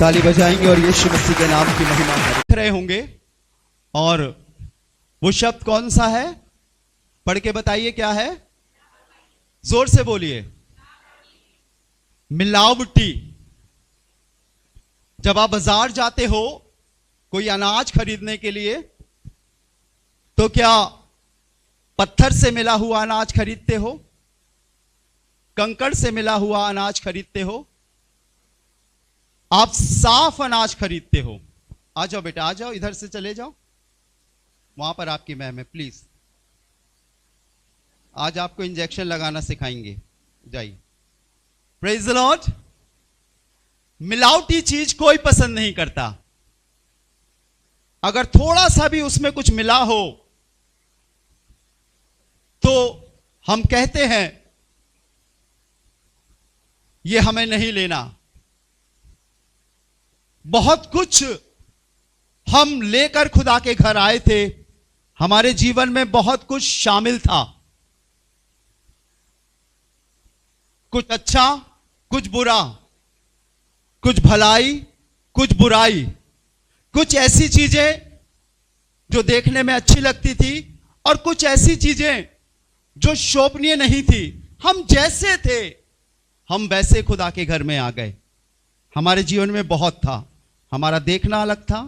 ताली बजाएंगे और यीशु मसीह के नाम की महिमा कर रहे होंगे। और वो शब्द कौन सा है? पढ़ के बताइए क्या है, जोर से बोलिए। मिलावटी। जब आप बाजार जाते हो कोई अनाज खरीदने के लिए, तो क्या पत्थर से मिला हुआ अनाज खरीदते हो? कंकड़ से मिला हुआ अनाज खरीदते हो? आप साफ अनाज खरीदते हो। आ जाओ बेटा, आ जाओ, इधर से चले जाओ, वहां पर आपकी मैम है, प्लीज। आज आपको इंजेक्शन लगाना सिखाएंगे, जाइए। Praise the Lord. मिलावटी चीज कोई पसंद नहीं करता। अगर थोड़ा सा भी उसमें कुछ मिला हो तो हम कहते हैं ये हमें नहीं लेना। बहुत कुछ हम लेकर खुदा के घर आए थे, हमारे जीवन में बहुत कुछ शामिल था, कुछ अच्छा, कुछ बुरा, कुछ भलाई, कुछ बुराई, कुछ ऐसी चीजें जो देखने में अच्छी लगती थी और कुछ ऐसी चीजें जो शोभनीय नहीं थी। हम जैसे थे हम वैसे खुदा के घर में आ गए। हमारे जीवन में बहुत था। हमारा देखना अलग था,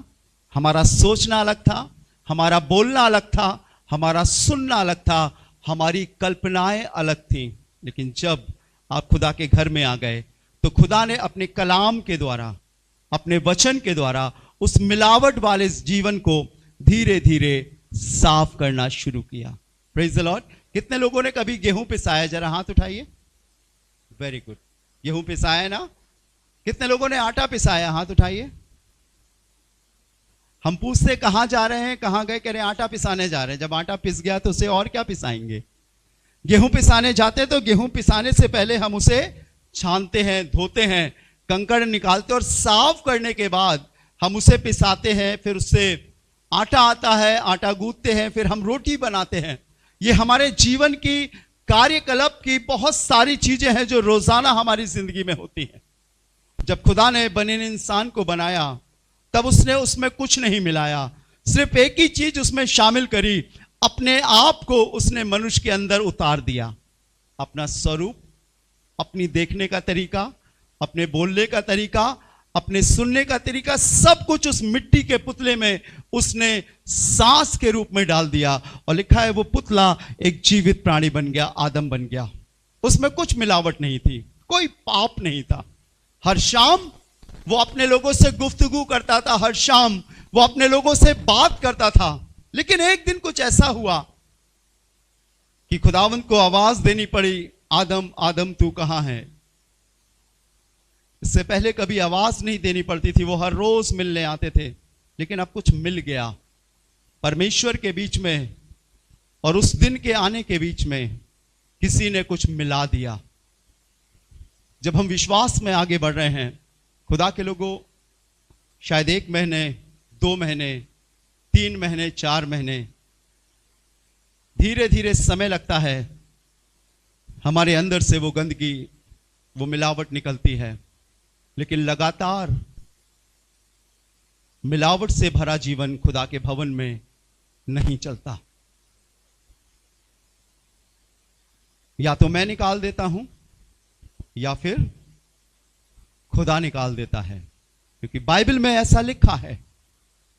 हमारा सोचना अलग था, हमारा बोलना अलग था, हमारा सुनना अलग था, हमारी कल्पनाएं अलग थी। लेकिन जब आप खुदा के घर में आ गए तो खुदा ने अपने कलाम के द्वारा, अपने वचन के द्वारा उस मिलावट वाले जीवन को धीरे धीरे साफ करना शुरू किया। Praise the Lord. कितने लोगों ने कभी गेहूं पिसाया? जरा हाथ उठाइए। Very good. गेहूं पिसाया ना? कितने लोगों ने आटा पिसाया? हाथ उठाइए। हम पूछते कहां जा रहे हैं, कहां गए, कह रहे आटा पिसाने जा रहे हैं। जब आटा पिस गया तो उसे और क्या पिसाएंगे? गेहूं पिसाने जाते तो गेहूं पिसाने से पहले हम उसे छानते हैं, धोते हैं, कंकड़ निकालते और साफ करने के बाद हम उसे पिसाते हैं। फिर उससे आटा आता है, आटा गूंथते हैं, फिर हम रोटी बनाते हैं। ये हमारे जीवन की कार्यकलाप की बहुत सारी चीजें हैं जो रोजाना हमारी जिंदगी में होती हैं। जब खुदा ने बने इंसान को बनाया तब उसने उसमें कुछ नहीं मिलाया, सिर्फ एक ही चीज उसमें शामिल करी, अपने आप को उसने मनुष्य के अंदर उतार दिया। अपना स्वरूप, अपनी देखने का तरीका, अपने बोलने का तरीका, अपने सुनने का तरीका, सब कुछ उस मिट्टी के पुतले में उसने सांस के रूप में डाल दिया। और लिखा है वो पुतला एक जीवित प्राणी बन गया, आदम बन गया। उसमें कुछ मिलावट नहीं थी, कोई पाप नहीं था। हर शाम वो अपने लोगों से गुफ्तगू करता था, हर शाम वो अपने लोगों से बात करता था। लेकिन एक दिन कुछ ऐसा हुआ कि खुदावंद को आवाज देनी पड़ी, आदम आदम तू कहां है। इससे पहले कभी आवाज नहीं देनी पड़ती थी, वो हर रोज मिलने आते थे। लेकिन अब कुछ मिल गया। परमेश्वर के बीच में और उस दिन के आने के बीच में किसी ने कुछ मिला दिया। जब हम विश्वास में आगे बढ़ रहे हैं, खुदा के लोगों, शायद 1 महीने, 2 महीने, 3 महीने, 4 महीने, धीरे धीरे समय लगता है, हमारे अंदर से वो गंदगी, वो मिलावट निकलती है। लेकिन लगातार मिलावट से भरा जीवन खुदा के भवन में नहीं चलता। या तो मैं निकाल देता हूं या फिर खुदा निकाल देता है, क्योंकि बाइबल में ऐसा लिखा है।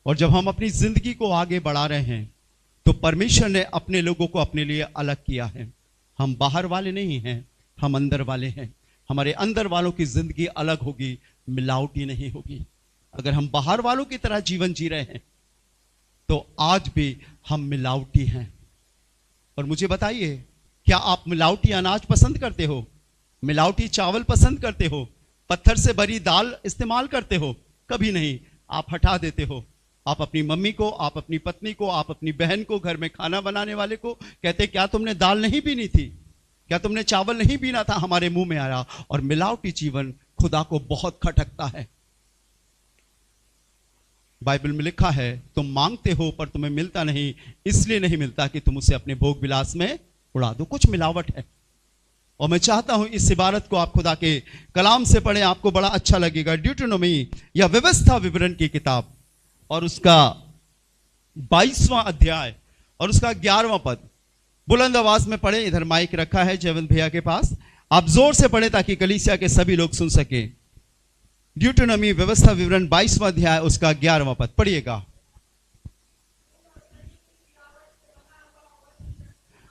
और जब हम अपनी जिंदगी को आगे बढ़ा रहे हैं तो परमेश्वर ने अपने लोगों को अपने लिए अलग किया है। हम बाहर वाले नहीं हैं, हम अंदर वाले हैं। हमारे अंदर वालों की जिंदगी अलग होगी, मिलावटी नहीं होगी। अगर हम बाहर वालों की तरह जीवन जी रहे हैं तो आज भी हम मिलावटी हैं। और मुझे बताइए, क्या आप मिलावटी अनाज पसंद करते हो? मिलावटी चावल पसंद करते हो? पत्थर से भरी दाल इस्तेमाल करते हो? कभी नहीं। आप हटा देते हो। आप अपनी मम्मी को, आप अपनी पत्नी को, आप अपनी बहन को, घर में खाना बनाने वाले को कहते, क्या तुमने दाल नहीं पीनी थी? क्या तुमने चावल नहीं पीना था? हमारे मुंह में आया। और मिलावटी जीवन खुदा को बहुत खटकता है। बाइबल में लिखा है, तुम मांगते हो पर तुम्हें मिलता नहीं, इसलिए नहीं मिलता कि तुम उसे अपने भोग विलास में उड़ा दो। कुछ मिलावट है। और मैं चाहता हूं इस इबारत को आप खुदा के कलाम से पढ़ें, आपको बड़ा अच्छा लगेगा। ड्यूटेरोनोमी या व्यवस्था विवरण की किताब और उसका 22वां अध्याय और उसका 11वां पद। बुलंद आवाज में पढ़े, इधर माइक रखा है जयवंत भैया के पास, आप जोर से पढ़े ताकि कलीसिया के सभी लोग सुन सके। ड्यूटेरोनोमी व्यवस्था विवरण 22वां अध्याय उसका 11वां पद पढ़िएगा।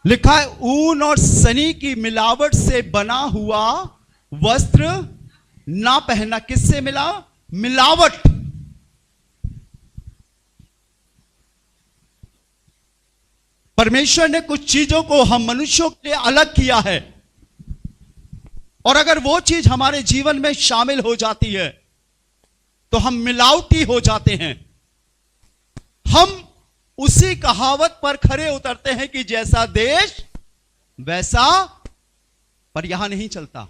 लिखा है, ऊन और सनी की मिलावट से बना हुआ वस्त्र ना पहनना। किससे मिला? मिलावट। परमेश्वर ने कुछ चीजों को हम मनुष्यों के लिए अलग किया है, और अगर वो चीज हमारे जीवन में शामिल हो जाती है तो हम मिलावटी हो जाते हैं। हम उसी कहावत पर खरे उतरते हैं कि जैसा देश वैसा, पर यहां नहीं चलता।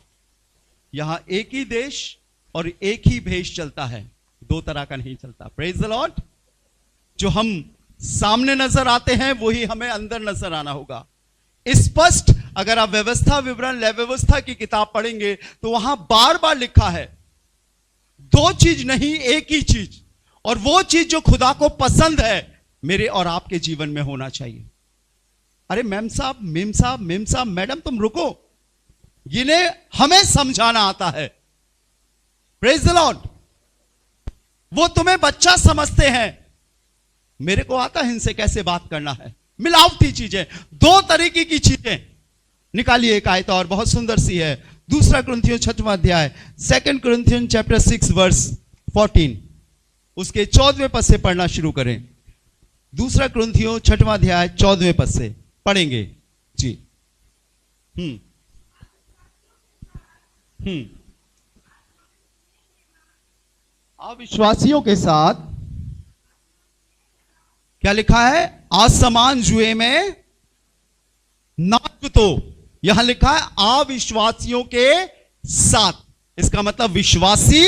यहां एक ही देश और एक ही भेष चलता है, दो तरह का नहीं चलता। Praise the Lord. जो हम सामने नजर आते हैं वही हमें अंदर नजर आना होगा। स्पष्ट अगर आप व्यवस्था विवरण व्यवस्था की किताब पढ़ेंगे तो वहां बार बार लिखा है दो चीज नहीं, एक ही चीज, और वो चीज जो खुदा को पसंद है मेरे और आपके जीवन में होना चाहिए। अरे मैम साहब, मेम साहब, मेम साहब, मैडम तुम रुको, इन्हें हमें समझाना आता है। Praise the Lord. वो तुम्हें बच्चा समझते हैं, मेरे को आता है इनसे कैसे बात करना है। मिलावटी चीजें, दो तरीके की चीजें। निकालिए एक आयत और बहुत सुंदर सी है, दूसरा कुरिन्थियों 6वां अध्याय, 2 कुरिन्थियन चैप्टर 6 वर्स 14, उसके 14वें पद से पढ़ना शुरू करें। दूसरा कुरिन्थियों 6वां अध्याय 14वें पद से पढ़ेंगे जी। अविश्वासियों के साथ क्या लिखा है? असमान जुए में ना जुतो। यहां लिखा है अविश्वासियों के साथ। इसका मतलब विश्वासी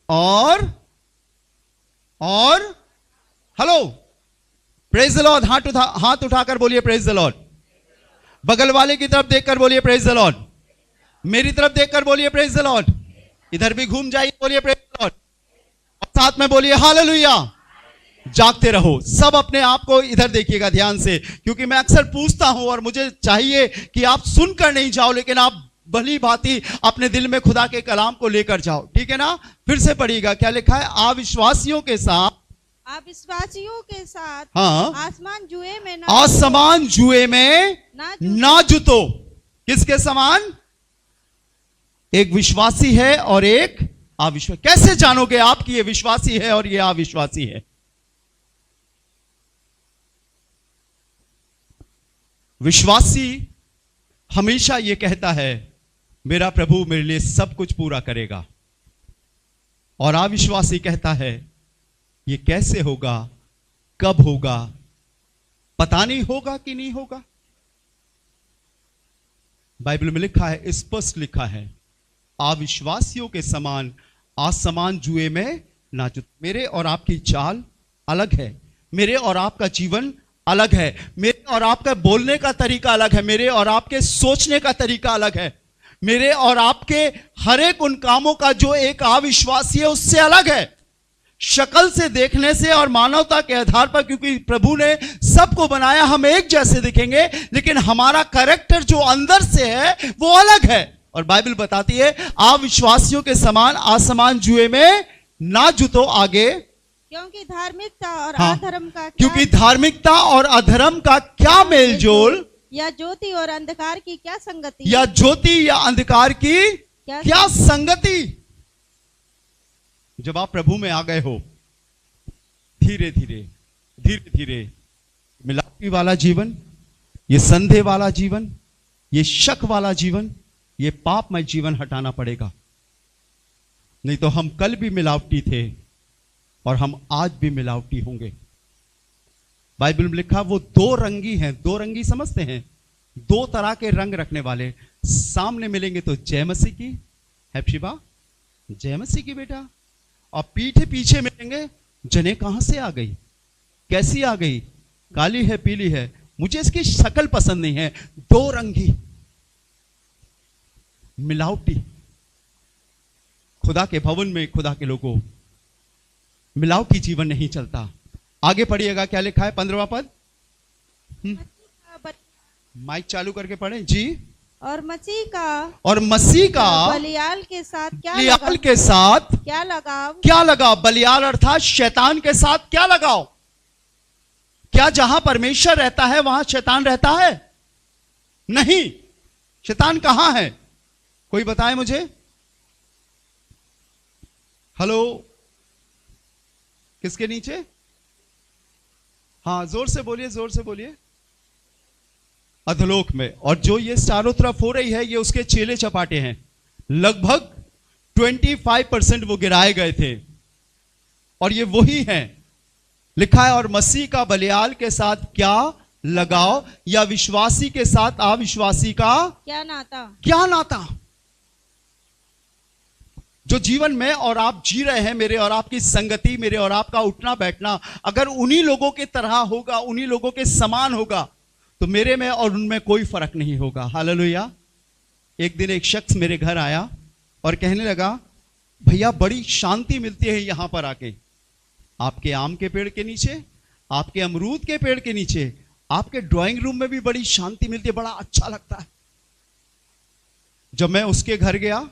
और हेलो, प्रेज द लॉर्ड। हाथ उठाकर बोलिए प्रेज द लॉर्ड। बगल वाले की तरफ देखकर बोलिए प्रेज द लॉर्ड। मेरी तरफ देखकर बोलिए प्रेज द लॉर्ड। इधर भी घूम जाइए, बोलिए प्रेज द लॉर्ड, और साथ में बोलिए हालेलुया। जागते रहो सब, अपने आप को इधर देखिएगा ध्यान से, क्योंकि मैं अक्सर पूछता हूं और मुझे चाहिए कि आप सुनकर नहीं जाओ, लेकिन आप भली भांति अपने दिल में खुदा के कलाम को लेकर जाओ। ठीक है ना? फिर से पढ़िएगा, क्या लिखा है? अविश्वासियों के साथ हाँ, आसमान जुए में ना जुतो। किसके समान? एक विश्वासी है और एक अविश्वासी। कैसे जानोगे आप कि ये विश्वासी है और ये अविश्वासी है? विश्वासी हमेशा यह कहता है मेरा प्रभु मेरे लिए सब कुछ पूरा करेगा, और अविश्वासी कहता है ये कैसे होगा, कब होगा, पता नहीं होगा कि नहीं होगा। बाइबल में लिखा है, स्पष्ट लिखा है, अविश्वासियों के समान असमान जुए में ना जुत। मेरे और आपकी चाल अलग है, मेरे और आपका जीवन अलग है, मेरे और आपका बोलने का तरीका अलग है, मेरे और आपके सोचने का तरीका अलग है, मेरे और आपके हर एक उन कामों का जो एक अविश्वासी है उससे अलग है। शक्ल से देखने से और मानवता के आधार पर, क्योंकि प्रभु ने सबको बनाया, हम एक जैसे दिखेंगे, लेकिन हमारा कैरेक्टर जो अंदर से है वो अलग है। और बाइबल बताती है अविश्वासियों के समान असमान जुए में ना जुतो। आगे, क्योंकि धार्मिकता और अधर्म का क्या मेलजोल, या ज्योति और अंधकार की क्या संगति, या ज्योति या अंधकार की क्या संगति। जब आप प्रभु में आ गए हो, धीरे धीरे मिलावटी वाला जीवन, ये संदेह वाला जीवन, ये शक वाला जीवन, ये पापमय जीवन हटाना पड़ेगा। नहीं तो हम कल भी मिलावटी थे और हम आज भी मिलावटी होंगे। बाइबल में लिखा वो दो रंगी हैं। दो रंगी समझते हैं? दो तरह के रंग रखने वाले। सामने मिलेंगे तो जय मसीह की, हैप्शिबा जय मसीह की बेटा, और पीठे पीछे मिलेंगे, जने कहां से आ गई, कैसी आ गई, काली है, पीली है, मुझे इसकी शक्ल पसंद नहीं है। दो रंगी। मिलावटी। खुदा के भवन में, खुदा के लोगों, मिलावटी जीवन नहीं चलता। आगे पढ़िएगा, क्या लिखा है 15वां पद। माइक चालू करके पढ़े जी। और मसीह का बलियाल के साथ बलियाल के साथ क्या लगाव? क्या लगाओ? बलियाल अर्थात शैतान के साथ क्या लगाओ? क्या जहां परमेश्वर रहता है वहां शैतान रहता है? नहीं। शैतान कहां है? कोई बताए मुझे। हेलो, किसके नीचे? हाँ, जोर से बोलिए, जोर से बोलिए। अधोलोक में। और जो ये चारों तरफ हो रही है, ये उसके चेले चपाटे हैं। लगभग 25% वो गिराए गए थे, और ये वही हैं। लिखा है, और मसीह का बलियाल के साथ क्या लगाओ, या विश्वासी के साथ अविश्वासी का क्या नाता? क्या नाता? जो जीवन में और आप जी रहे हैं, मेरे और आपकी संगति, मेरे और आपका उठना बैठना अगर उन्हीं लोगों की तरह होगा, उन्हीं लोगों के समान होगा, तो मेरे में और उनमें कोई फर्क नहीं होगा। हालेलुया। एक दिन एक शख्स मेरे घर आया और कहने लगा, भैया बड़ी शांति मिलती है यहां पर आके। आपके आम के पेड़ के नीचे, आपके अमरूद के पेड़ के नीचे, आपके ड्राइंग रूम में भी बड़ी शांति मिलती है, बड़ा अच्छा लगता है। जब मैं उसके घर गया,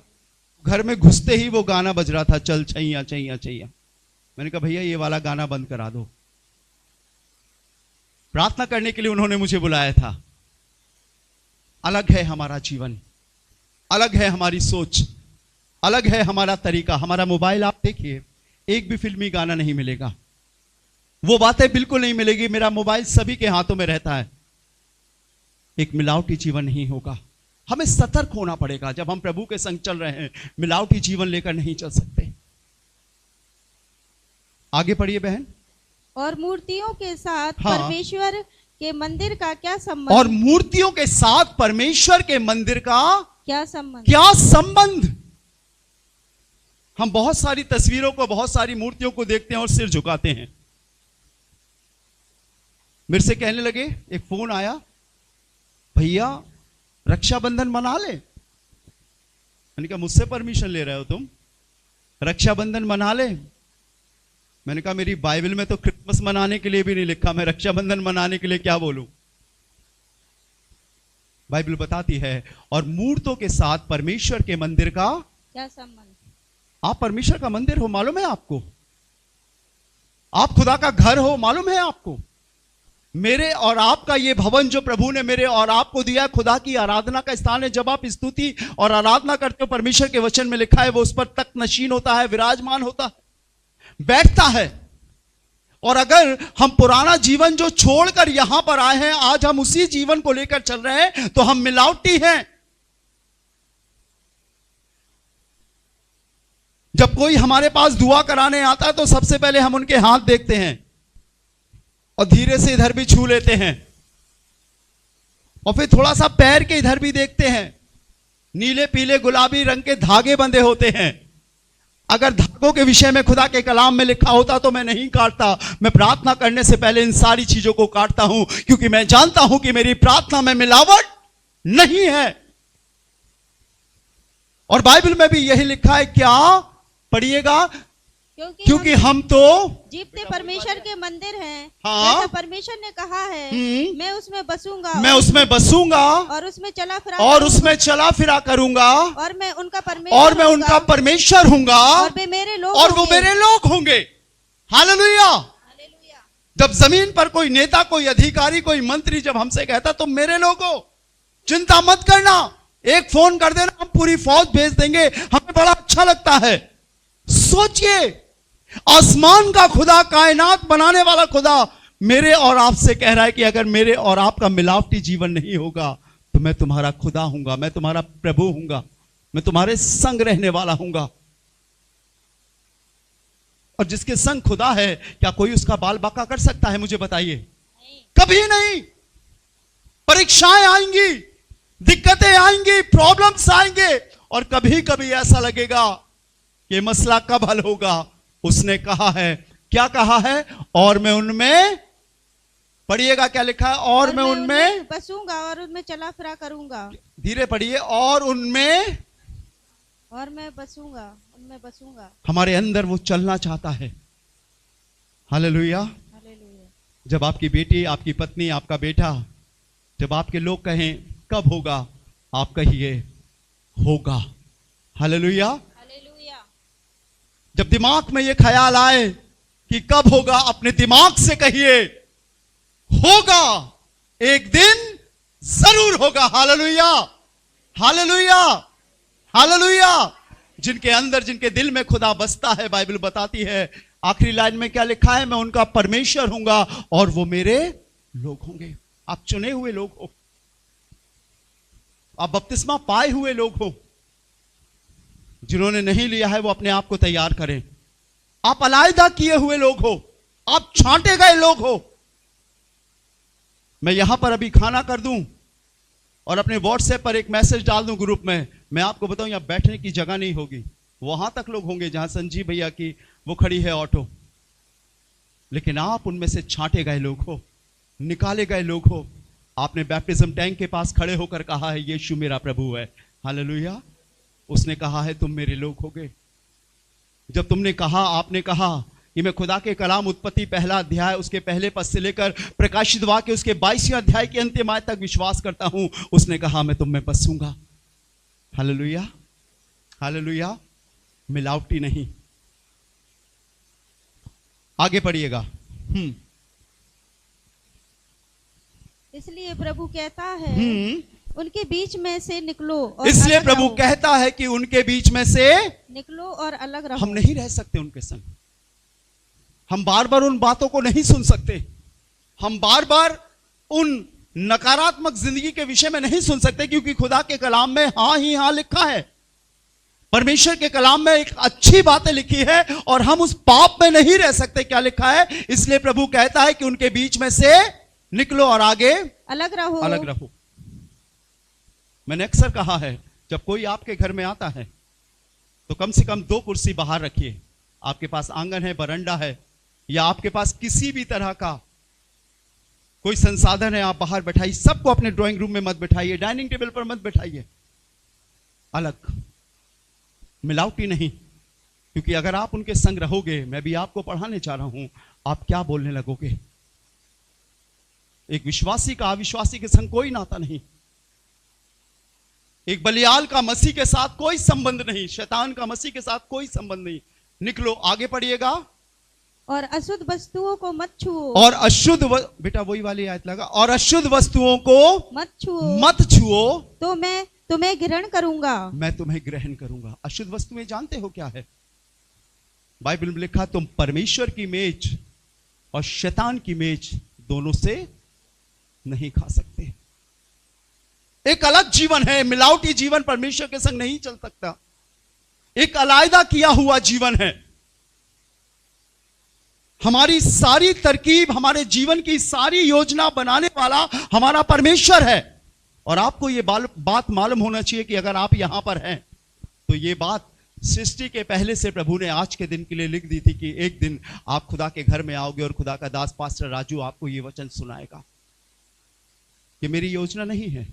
घर में घुसते ही वो गाना बज रहा था, चल छैया छैया छैया। मैंने कहा, भैया ये वाला गाना बंद करा दो। प्रार्थना करने के लिए उन्होंने मुझे बुलाया था। अलग है हमारा जीवन, अलग है हमारी सोच, अलग है हमारा तरीका। हमारा मोबाइल आप देखिए, एक भी फिल्मी गाना नहीं मिलेगा, वो बातें बिल्कुल नहीं मिलेगी। मेरा मोबाइल सभी के हाथों में रहता है। एक मिलावटी जीवन नहीं होगा। हमें सतर्क होना पड़ेगा। जब हम प्रभु के संग चल रहे हैं, मिलावटी जीवन लेकर नहीं चल सकते। आगे पढ़िए बहन। और मूर्तियों के साथ हाँ। परमेश्वर के मंदिर का क्या संबंध? और मूर्तियों के साथ परमेश्वर के मंदिर का क्या संबंध? क्या संबंध? हम बहुत सारी तस्वीरों को, बहुत सारी मूर्तियों को देखते हैं और सिर झुकाते हैं। मेरे से कहने लगे, एक फोन आया, भैया रक्षाबंधन मना ले। मैंने कहा, मुझसे परमिशन ले रहे हो तुम? रक्षाबंधन मना ले? मैंने कहा, मेरी बाइबल में तो क्रिसमस मनाने के लिए भी नहीं लिखा, मैं रक्षाबंधन मनाने के लिए क्या बोलूं? बाइबल बताती है, और मूर्तों के साथ परमेश्वर के मंदिर का क्या संबंध? आप परमेश्वर का मंदिर हो, मालूम है आपको? आप खुदा का घर हो, मालूम है आपको? मेरे और आपका ये भवन जो प्रभु ने मेरे और आपको दिया, खुदा की आराधना का स्थान है। जब आप स्तुति और आराधना करते हो, परमेश्वर के वचन में लिखा है, वो उस पर तख्त नशीन होता है, विराजमान होता है, बैठता है। और अगर हम पुराना जीवन जो छोड़कर यहां पर आए हैं, आज हम उसी जीवन को लेकर चल रहे हैं, तो हम मिलावटी हैं। जब कोई हमारे पास दुआ कराने आता है, तो सबसे पहले हम उनके हाथ देखते हैं और धीरे से इधर भी छू लेते हैं, और फिर थोड़ा सा पैर के इधर भी देखते हैं। नीले पीले गुलाबी रंग के धागे बंधे होते हैं। अगर धागों के विषय में खुदा के कलाम में लिखा होता तो मैं नहीं काटता। मैं प्रार्थना करने से पहले इन सारी चीजों को काटता हूं, क्योंकि मैं जानता हूं कि मेरी प्रार्थना में मिलावट नहीं है। और बाइबल में भी यही लिखा है, क्या पढ़िएगा? क्योंकि हम तो जीवते परमेश्वर के मंदिर हैं। हाँ। जैसा परमेश्वर ने कहा है, मैं उसमें बसूंगा, मैं उसमें बसूंगा और उसमें चला फिरा करूंगा, और मैं उनका परमेश्वर हूंगा, और वे मेरे लोग और वो मेरे लोग होंगे। हालेलुया। जब जमीन पर कोई नेता, कोई अधिकारी, कोई मंत्री जब हमसे कहता, तो मेरे लोगों चिंता मत करना, एक फोन कर देना, हम पूरी फौज भेज देंगे, हमें बड़ा अच्छा लगता है। सोचिए, आसमान का खुदा, कायनात बनाने वाला खुदा मेरे और आपसे कह रहा है कि अगर मेरे और आपका मिलावटी जीवन नहीं होगा, तो मैं तुम्हारा खुदा हूंगा, मैं तुम्हारा प्रभु हूंगा, मैं तुम्हारे संग रहने वाला हूंगा। और जिसके संग खुदा है, क्या कोई उसका बाल बाका कर सकता है? मुझे बताइए। कभी नहीं। परीक्षाएं आएंगी, दिक्कतें आएंगी, प्रॉब्लम्स आएंगे, और कभी कभी ऐसा लगेगा कि मसला कब हल होगा। उसने कहा है, क्या कहा है? और मैं उनमें, पढ़िएगा क्या लिखा है? और मैं उनमें बसूंगा और उनमें चला फिरा करूंगा। धीरे पढ़िए। और उनमें और मैं बसूंगा, उनमें बसूंगा। हमारे अंदर वो चलना चाहता है। हालेलुया। हालेलुया। जब आपकी बेटी, आपकी पत्नी, आपका बेटा, जब आपके लोग कहें कब होगा, आप कहिए होगा। हालेलुया। हालेलुया। जब दिमाग में ये ख्याल आए कि कब होगा, अपने दिमाग से कहिए होगा, एक दिन जरूर होगा। Hallelujah, hallelujah, hallelujah. जिनके अंदर, जिनके दिल में खुदा बसता है, बाइबल बताती है आखिरी लाइन में क्या लिखा है, मैं उनका परमेश्वर हूंगा और वो मेरे लोग होंगे। आप चुने हुए लोग हो, आप बपतिस्मा पाए हुए लोग हो। जिन्होंने नहीं लिया है वो अपने आप को तैयार करें। आप अलैदा किए हुए लोग हो, आप छांटे गए लोग हो। मैं यहां पर अभी खाना कर दूं और अपने व्हाट्सएप पर एक मैसेज डाल दूं ग्रुप में, मैं आपको बताऊं यहां बैठने की जगह नहीं होगी, वहां तक लोग होंगे जहां संजीव भैया की वो खड़ी है ऑटो, लेकिन आप उनमें से छांटे गए लोग हो, निकाले गए लोग हो। आपने बैप्टिज्म टैंक के पास खड़े होकर कहा है यीशु मेरा प्रभु है। हालेलुया। उसने कहा है तुम मेरे लोग होगे। जब तुमने कहा, आपने कहा कि मैं खुदा के कलाम उत्पत्ति पहला अध्याय उसके पहले पद से लेकर प्रकाशित वाक्य उसके 22वें अध्याय के अंतिम आयत तक विश्वास करता हूं, उसने कहा मैं तुम में बसूंगा। Hallelujah, hallelujah. मिलावटी नहीं। आगे पढ़िएगा। इसलिए प्रभु कहता है उनके बीच में से निकलो और इसलिए अलग प्रभु रहो। कहता है कि उनके बीच में से निकलो और अलग रहो। हम नहीं रह सकते उनके संग। हम बार बार उन बातों को नहीं सुन सकते। हम बार बार उन नकारात्मक जिंदगी के विषय में नहीं सुन सकते, क्योंकि खुदा के कलाम में हां ही हां लिखा है। परमेश्वर के कलाम में एक अच्छी बातें लिखी है और हम उस पाप में नहीं रह सकते। क्या लिखा है? इसलिए प्रभु कहता है कि उनके बीच में से निकलो और आगे अलग रहो। अलग रहो। मैंने अक्सर कहा है जब कोई आपके घर में आता है तो कम से कम 2 कुर्सी बाहर रखिए। आपके पास आंगन है, बरंडा है, या आपके पास किसी भी तरह का कोई संसाधन है, आप बाहर बैठाइए। सबको अपने ड्राइंग रूम में मत बैठाइए, डाइनिंग टेबल पर मत बैठाइए। अलग, मिलावटी नहीं। क्योंकि अगर आप उनके संग रहोगे, मैं भी आपको पढ़ाने चाह रहा हूं, आप क्या बोलने लगोगे। एक विश्वासी का अविश्वासी के संग कोई नाता नहीं। एक बलियाल का मसीह के साथ कोई संबंध नहीं। शैतान का मसीह के साथ कोई संबंध नहीं। निकलो, आगे पढ़िएगा। और अशुद्ध वस्तुओं को मत छुओ। और अशुद्ध बेटा वही वाली आयत लगा। और अशुद्ध वस्तुओं को मत छुओ। मत छुओ, तो मैं तुम्हें ग्रहण करूंगा। मैं तुम्हें ग्रहण करूंगा। अशुद्ध वस्तुएं जानते हो क्या है? बाइबल में लिखा तुम परमेश्वर की मेज और शैतान की मेज दोनों से नहीं खा सकते। एक अलग जीवन है। मिलावटी जीवन परमेश्वर के संग नहीं चल सकता। एक अलैदा किया हुआ जीवन है। हमारी सारी तरकीब, हमारे जीवन की सारी योजना बनाने वाला हमारा परमेश्वर है। और आपको यह बात मालूम होना चाहिए कि अगर आप यहां पर हैं तो यह बात सृष्टि के पहले से प्रभु ने आज के दिन के लिए लिख दी थी कि एक दिन आप खुदा के घर में आओगे और खुदा का दास पास्टर राजू आपको यह वचन सुनाएगा। ये मेरी योजना नहीं है।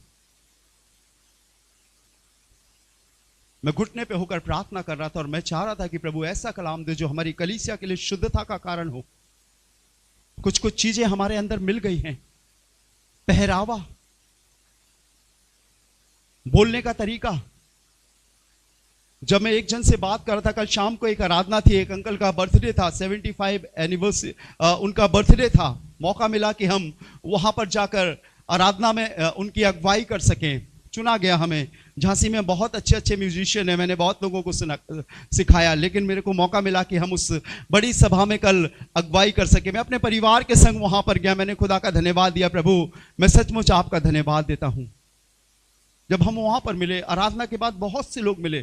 मैं घुटने पे होकर प्रार्थना कर रहा था और मैं चाह रहा था कि प्रभु ऐसा कलाम दे जो हमारी कलीसिया के लिए शुद्धता का कारण हो। कुछ कुछ चीजें हमारे अंदर मिल गई हैं। पहरावा, बोलने का तरीका। जब मैं एक जन से बात कर रहा था, कल शाम को एक आराधना थी, एक अंकल का बर्थडे था, 75 एनिवर्सरी उनका बर्थडे था। मौका मिला कि हम वहां पर जाकर आराधना में उनकी अगुवाई कर सकें। चुना गया हमें। झांसी में बहुत अच्छे अच्छे म्यूजिशियन है, मैंने बहुत लोगों को सिखाया, लेकिन मेरे को मौका मिला कि हम उस बड़ी सभा में कल अगुवाई कर सके। मैं अपने परिवार के संग वहां पर गया। मैंने खुदा का धन्यवाद दिया। प्रभु मैं सचमुच आपका धन्यवाद देता हूं। जब हम वहां पर मिले, आराधना के बाद बहुत से लोग मिले,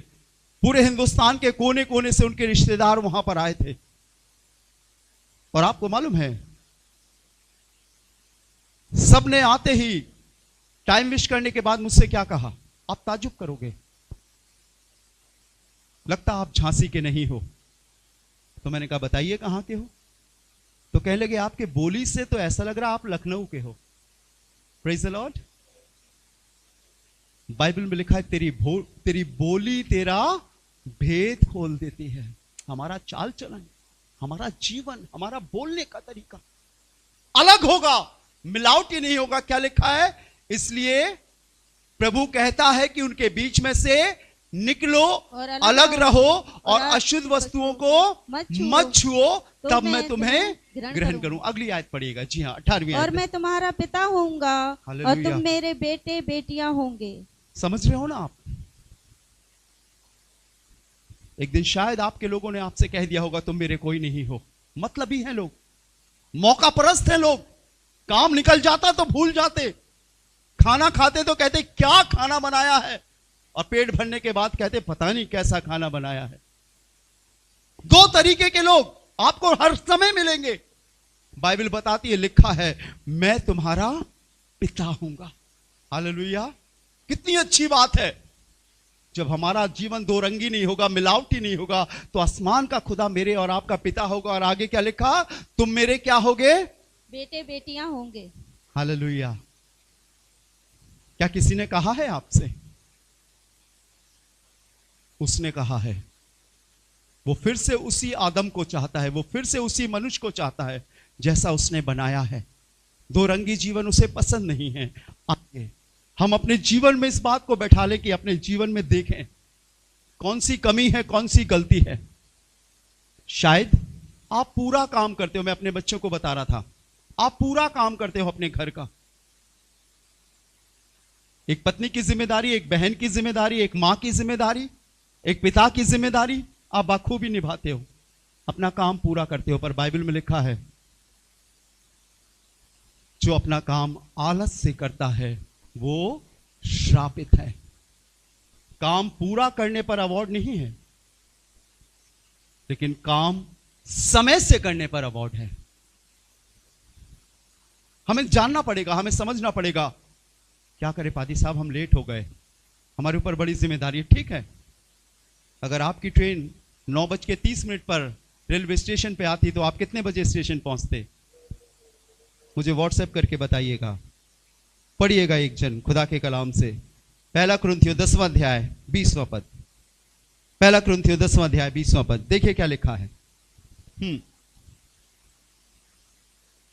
पूरे हिंदुस्तान के कोने कोने से उनके रिश्तेदार वहां पर आए थे। और आपको मालूम है, सबने आते ही टाइम विश करने के बाद मुझसे क्या कहा, आप ताजुब करोगे, लगता आप झांसी के नहीं हो। तो मैंने कहा बताइए कहां के हो। तो कहने लगे आपके बोली से तो ऐसा लग रहा आप लखनऊ के हो। Praise the Lord. बाइबल में लिखा है तेरी बोली तेरा भेद खोल देती है। हमारा चाल चलन, हमारा जीवन, हमारा बोलने का तरीका अलग होगा, मिलावटी नहीं होगा। क्या लिखा है? इसलिए प्रभु कहता है कि उनके बीच में से निकलो, अलग रहो और अशुद्ध वस्तुओं को मत छुओ, तब मैं तुम्हें ग्रहण करूं। अगली आयत पढ़िएगा। जी हाँ, 18वीं। और मैं तुम्हारा पिता होऊंगा और तुम मेरे बेटे बेटियां होंगे। समझ रहे हो ना आप? एक दिन शायद आपके लोगों ने आपसे कह दिया होगा तुम मेरे कोई नहीं हो। मतलबी हैं लोग, मौका परस्त हैं लोग। काम निकल जाता तो भूल जाते, खाना खाते तो कहते क्या खाना बनाया है, और पेट भरने के बाद कहते पता नहीं कैसा खाना बनाया है। दो तरीके के लोग आपको हर समय मिलेंगे। बाइबल बताती है, लिखा है मैं तुम्हारा पिता हूंगा। हालेलुया! कितनी अच्छी बात है। जब हमारा जीवन दो रंगी नहीं होगा, मिलावटी नहीं होगा, तो आसमान का खुदा मेरे और आपका पिता होगा। और आगे क्या लिखा? तुम मेरे क्या होगे? बेटे बेटियां होंगे। हालेलुया! क्या किसी ने कहा है आपसे? उसने कहा है। वो फिर से उसी आदम को चाहता है, वो फिर से उसी मनुष्य को चाहता है जैसा उसने बनाया है। दो रंगी जीवन उसे पसंद नहीं है। आगे हम अपने जीवन में इस बात को बैठा लें कि अपने जीवन में देखें कौन सी कमी है, कौन सी गलती है। शायद आप पूरा काम करते हो, मैं अपने बच्चों को बता रहा था, आप पूरा काम करते हो अपने घर का। एक पत्नी की जिम्मेदारी, एक बहन की जिम्मेदारी, एक मां की जिम्मेदारी, एक पिता की जिम्मेदारी आप बखूबी निभाते हो, अपना काम पूरा करते हो। पर बाइबल में लिखा है जो अपना काम आलस से करता है वो श्रापित है। काम पूरा करने पर अवार्ड नहीं है, लेकिन काम समय से करने पर अवार्ड है। हमें जानना पड़ेगा, हमें समझना पड़ेगा। क्या करें पादी साहब, हम लेट हो गए, हमारे ऊपर बड़ी जिम्मेदारी है। ठीक है, अगर आपकी ट्रेन 9:30 पर रेलवे स्टेशन पे आती तो आप कितने बजे स्टेशन पहुंचते? मुझे व्हाट्सएप करके बताइएगा। पढ़िएगा एक जन खुदा के कलाम से, 1 कुरिन्थियों 10वां अध्याय 20वां पद। 1 कुरिन्थियों 10वां अध्याय 20वां पद, देखिए क्या लिखा है।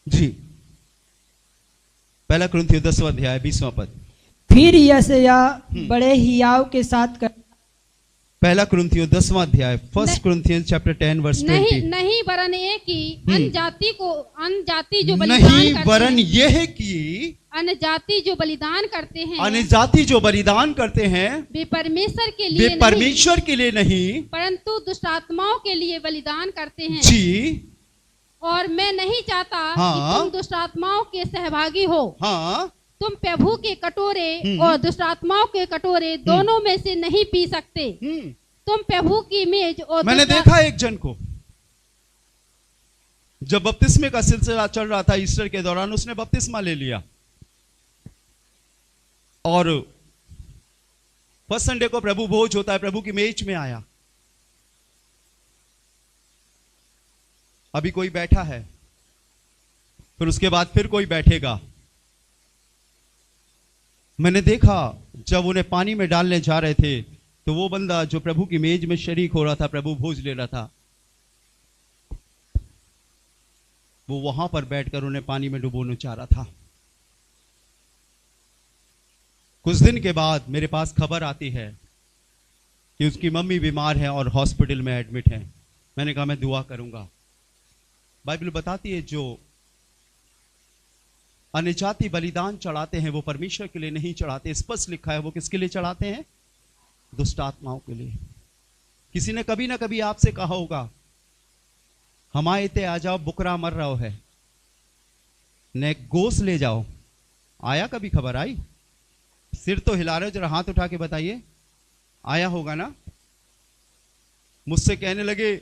जी, 1 कुरिन्थियों 10वां अध्याय 20वां पद। फिर यशायाह बड़े हियाव के साथ 1 कुरिन्थियों 10वां अध्याय, 1 कुरिन्थियंस चैप्टर 10 वर्स 20। नहीं वरन ये कि अनजाति जो बलिदान नहीं करते वरन हैं, ये है कि अनजाति जो बलिदान करते हैं, अनजाति जो बलिदान करते हैं वे परमेश्वर के वे लिए परमेश्वर के लिए नहीं परंतु दुष्टात्माओं के लिए बलिदान करते हैं। जी, और मैं नहीं चाहता हाँ। कि तुम दुष्टात्माओं के सहभागी हो। हाँ, तुम प्रभु के कटोरे और दुष्टात्माओं के कटोरे दोनों में से नहीं पी सकते। तुम प्रभु की मेज और मैंने देखा एक जन को, जब बपतिस्मे का सिलसिला चल रहा था ईस्टर के दौरान, उसने बपतिस्मा ले लिया और फर्स्ट संडे को प्रभु भोज होता है, प्रभु की मेज में आया। अभी कोई बैठा है, फिर उसके बाद फिर कोई बैठेगा। मैंने देखा जब उन्हें पानी में डालने जा रहे थे तो वो बंदा जो प्रभु की मेज में शरीक हो रहा था, प्रभु भोज ले रहा था, वो वहां पर बैठकर उन्हें पानी में डुबोना चाह रहा था। कुछ दिन के बाद मेरे पास खबर आती है कि उसकी मम्मी बीमार है और हॉस्पिटल में एडमिट है। मैंने कहा मैं दुआ करूंगा। बाइबल बताती है जो अन्यजाति बलिदान चढ़ाते हैं वो परमेश्वर के लिए नहीं चढ़ाते। स्पष्ट लिखा है वो किसके लिए चढ़ाते हैं? दुष्ट आत्माओं के लिए। किसी ने कभी ना कभी आपसे कहा होगा हमारे ते आ जाओ, बुकरा मर रहा है, ने गोस ले जाओ। आया कभी? खबर आई? सिर तो हिला रहे हो, जरा हाथ उठा के बताइए, आया होगा ना। मुझसे कहने लगे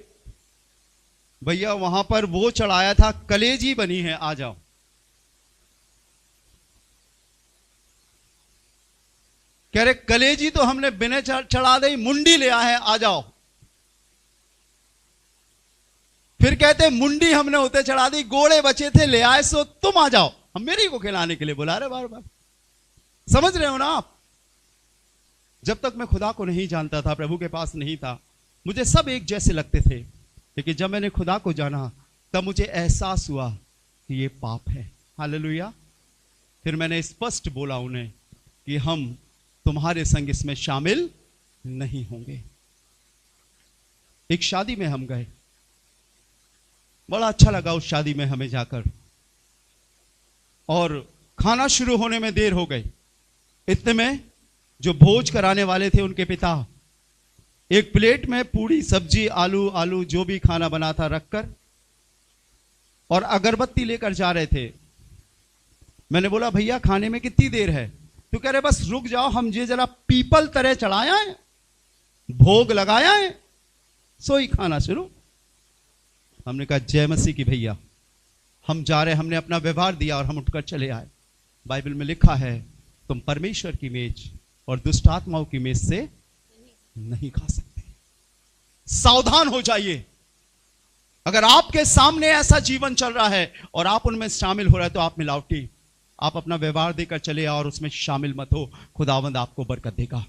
भैया वहां पर वो चढ़ाया था, कलेजी बनी है, आ जाओ। कह रहे कलेजी तो हमने बिना चढ़ा दे, मुंडी ले आए हैं, आ जाओ। फिर कहते मुंडी हमने होते चढ़ा दी, गोड़े बचे थे ले आए, सो तुम आ जाओ। हम मेरी को खिलाने के लिए बुला रहे बार बार। समझ रहे हो ना आप? जब तक मैं खुदा को नहीं जानता था, प्रभु के पास नहीं था, मुझे सब एक जैसे लगते थे, लेकिन जब मैंने खुदा को जाना तब मुझे एहसास हुआ कि ये पाप है। हालेलुया। फिर मैंने स्पष्ट बोला उन्हें कि हम तुम्हारे संग इसमें शामिल नहीं होंगे। एक शादी में हम गए, बड़ा अच्छा लगा उस शादी में हमें जाकर, और खाना शुरू होने में देर हो गई। इतने में जो भोज कराने वाले थे उनके पिता एक प्लेट में पूरी सब्जी आलू जो भी खाना बना था रखकर और अगरबत्ती लेकर जा रहे थे। मैंने बोला भैया खाने में कितनी देर है? तो कह रहे बस रुक जाओ, हम ये जरा पीपल तरह चढ़ाया है, भोग लगाया है, सोई खाना शुरू। हमने कहा जय मसीह की भैया, हम जा रहे, हमने अपना व्यवहार दिया और हम उठकर चले आए। बाइबल में लिखा है तुम परमेश्वर की मेज और दुष्ट आत्माओं की मेज से नहीं खा सकते। सावधान हो जाइए। अगर आपके सामने ऐसा जीवन चल रहा है और आप उनमें शामिल हो रहे हैं तो आप मिलावटी, आप अपना व्यवहार देकर चले और उसमें शामिल मत हो। खुदावंद आपको बरकत देगा।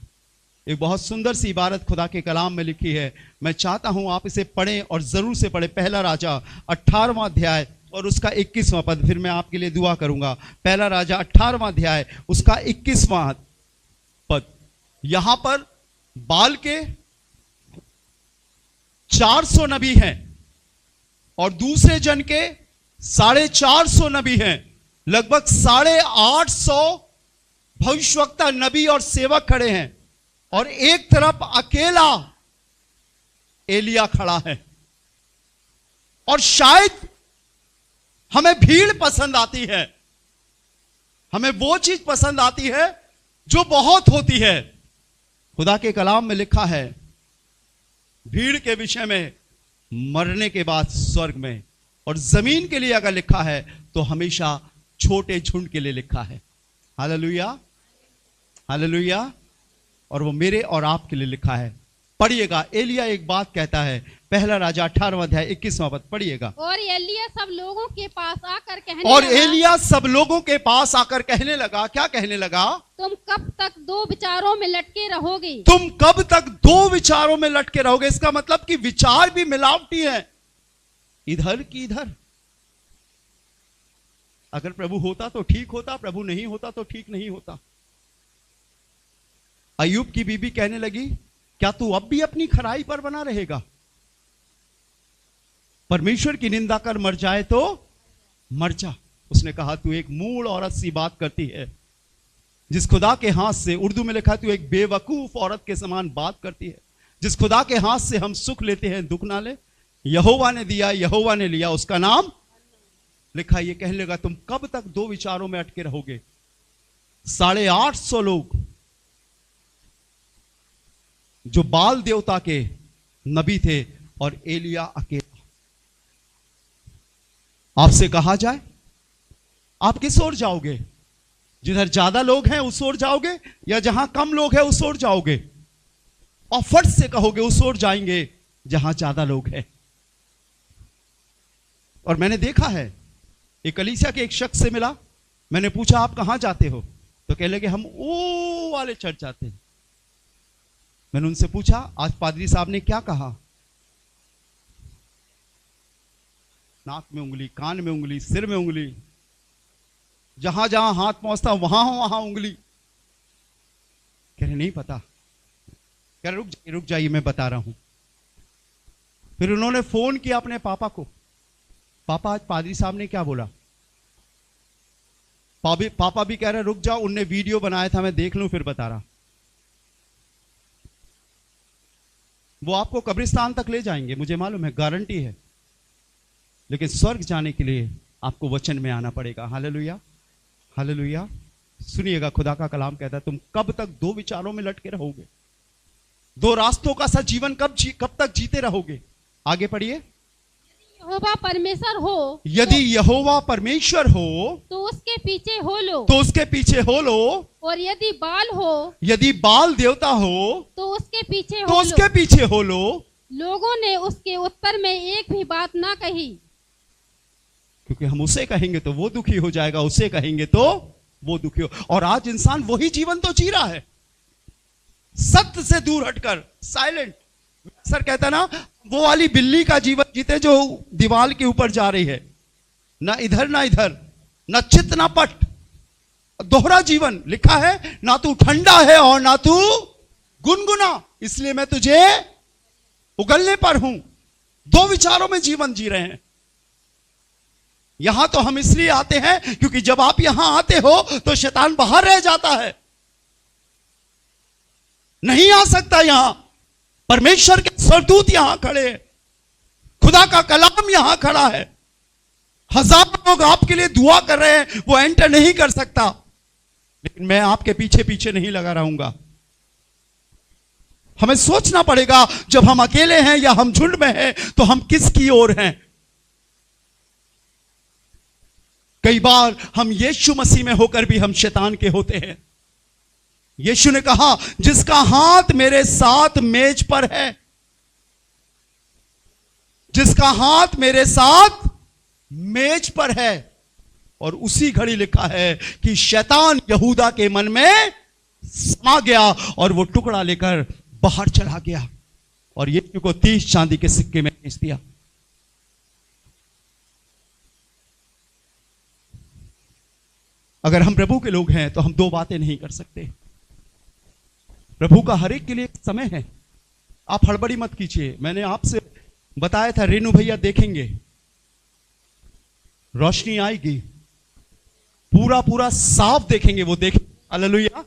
एक बहुत सुंदर सी इबारत खुदा के कलाम में लिखी है, मैं चाहता हूं आप इसे पढ़ें और जरूर से पढ़ें। पहला राजा 18वां अध्याय और उसका 21वां पद, फिर मैं आपके लिए दुआ करूंगा। पहला राजा 18वां अध्याय उसका 21वां पद। यहां पर बाल के 400 नबी हैं और दूसरे जन के 450 नबी हैं। लगभग 850 भविष्यवक्ता नबी और सेवक खड़े हैं और एक तरफ अकेला एलिया खड़ा है। और शायद हमें भीड़ पसंद आती है, हमें वो चीज पसंद आती है जो बहुत होती है। खुदा के कलाम में लिखा है भीड़ के विषय में मरने के बाद स्वर्ग में, और जमीन के लिए अगर लिखा है तो हमेशा छोटे झुंड के लिए लिखा है। Hallelujah, hallelujah. और वो मेरे और आपके लिए लिखा है। पढ़िएगा, एलिया एक बात कहता है, पहला राजा 18वां अध्याय 21वां पद पढ़िएगा। और एलिया सब लोगों के पास आकर कहने लगा, क्या कहने लगा? तुम कब तक दो विचारों में लटके रहोगे? तुम कब तक दो विचारों में लटके रहोगे? इसका मतलब कि विचार भी मिलावटी है, इधर की इधर। अगर प्रभु होता तो ठीक होता, प्रभु नहीं होता तो ठीक नहीं होता। अय्यूब की बीबी कहने लगी, क्या तू अब भी अपनी खराई पर बना रहेगा? परमेश्वर की निंदा कर मर जाए तो मर जा। उसने कहा तू एक मूढ़ औरत सी बात करती है, जिस खुदा के हाथ से, उर्दू में लिखा तू एक बेवकूफ औरत के समान बात करती है। जिस खुदा के हाथ से हम सुख लेते हैं दुख ना ले, यहोवा ने दिया यहोवा ने लिया, उसका नाम लिखा। ये कहने लगा तुम कब तक दो विचारों में अटके रहोगे? 850 लोग जो बाल देवता के नबी थे और एलिया अकेला। आपसे कहा जाए आप किस ओर जाओगे? जिधर ज्यादा लोग हैं उस ओर जाओगे या जहां कम लोग हैं उस ओर जाओगे? और फट से कहोगे उस ओर जाएंगे जहां ज्यादा लोग हैं। और मैंने देखा है, एक कलीसिया के एक शख्स से मिला, मैंने पूछा आप कहां जाते हो? तो कहने लगे हम ओ वाले चर्च जाते हैं। मैंने उनसे पूछा आज पादरी साहब ने क्या कहा? नाक में उंगली, कान में उंगली, सिर में उंगली, जहां जहां हाथ पहुंचता वहां वहां उंगली। कह रहे नहीं पता। कह रहे रुक जाइए मैं बता रहा हूं। फिर उन्होंने फोन किया अपने पापा को, पापा आज पादरी साहब ने क्या बोला? पापा भी कह रहे रुक जाओ, उनने वीडियो बनाया था, मैं देख लूं फिर बता रहा। वो आपको कब्रिस्तान तक ले जाएंगे, मुझे मालूम है, गारंटी है। लेकिन स्वर्ग जाने के लिए आपको वचन में आना पड़ेगा। Hallelujah, hallelujah. सुनिएगा, खुदा का कलाम कहता है तुम कब तक दो विचारों में लटके रहोगे? दो रास्तों का सा जीवन कब तक जीते रहोगे? आगे पढ़िए। यहोवा परमेश्वर हो, यदि यहोवा परमेश्वर हो तो उसके पीछे हो लो, तो उसके पीछे हो लो। और यदि बाल हो, यदि बाल देवता हो तो उसके पीछे तो हो उसके लो। पीछे हो लो। लोगों ने उसके उत्तर में एक भी बात ना कही, क्योंकि हम उसे कहेंगे तो वो दुखी हो जाएगा, उसे कहेंगे तो वो दुखी हो। और आज इंसान वही जीवन तो जी रहा है, सत्य से दूर हटकर, साइलेंट। सर कहता है ना, वो वाली बिल्ली का जीवन जीते जो दीवार के ऊपर जा रही है, ना इधर ना इधर, ना चित ना पट, दोहरा जीवन। लिखा है ना तू ठंडा है और ना तू गुनगुना, इसलिए मैं तुझे उगलने पर हूं। दो विचारों में जीवन जी रहे हैं। यहां तो हम इसलिए आते हैं क्योंकि जब आप यहां आते हो तो शैतान बाहर रह जाता है, नहीं आ सकता। यहां परमेश्वर के स्वर्गदूत यहां खड़े हैं, खुदा का कलाम यहां खड़ा है, हजारों लोग आपके लिए दुआ कर रहे हैं, वो एंटर नहीं कर सकता। लेकिन मैं आपके पीछे पीछे नहीं लगा रहूंगा। हमें सोचना पड़ेगा, जब हम अकेले हैं या हम झुंड में हैं तो हम किसकी ओर हैं। कई बार हम यीशु मसीह में होकर भी हम शैतान के होते हैं। यीशु ने कहा, जिसका हाथ मेरे साथ मेज पर है, जिसका हाथ मेरे साथ मेज पर है। और उसी घड़ी लिखा है कि शैतान यहूदा के मन में समा गया और वो टुकड़ा लेकर बाहर चला गया और यीशु को 30 चांदी के सिक्के में बेच दिया। अगर हम प्रभु के लोग हैं तो हम दो बातें नहीं कर सकते। प्रभु का हर एक के लिए एक समय है। आप हड़बड़ी मत कीजिए। मैंने आपसे बताया था, रेनू भैया देखेंगे, रोशनी आएगी, पूरा पूरा साफ देखेंगे, वो देखें। हालेलुया।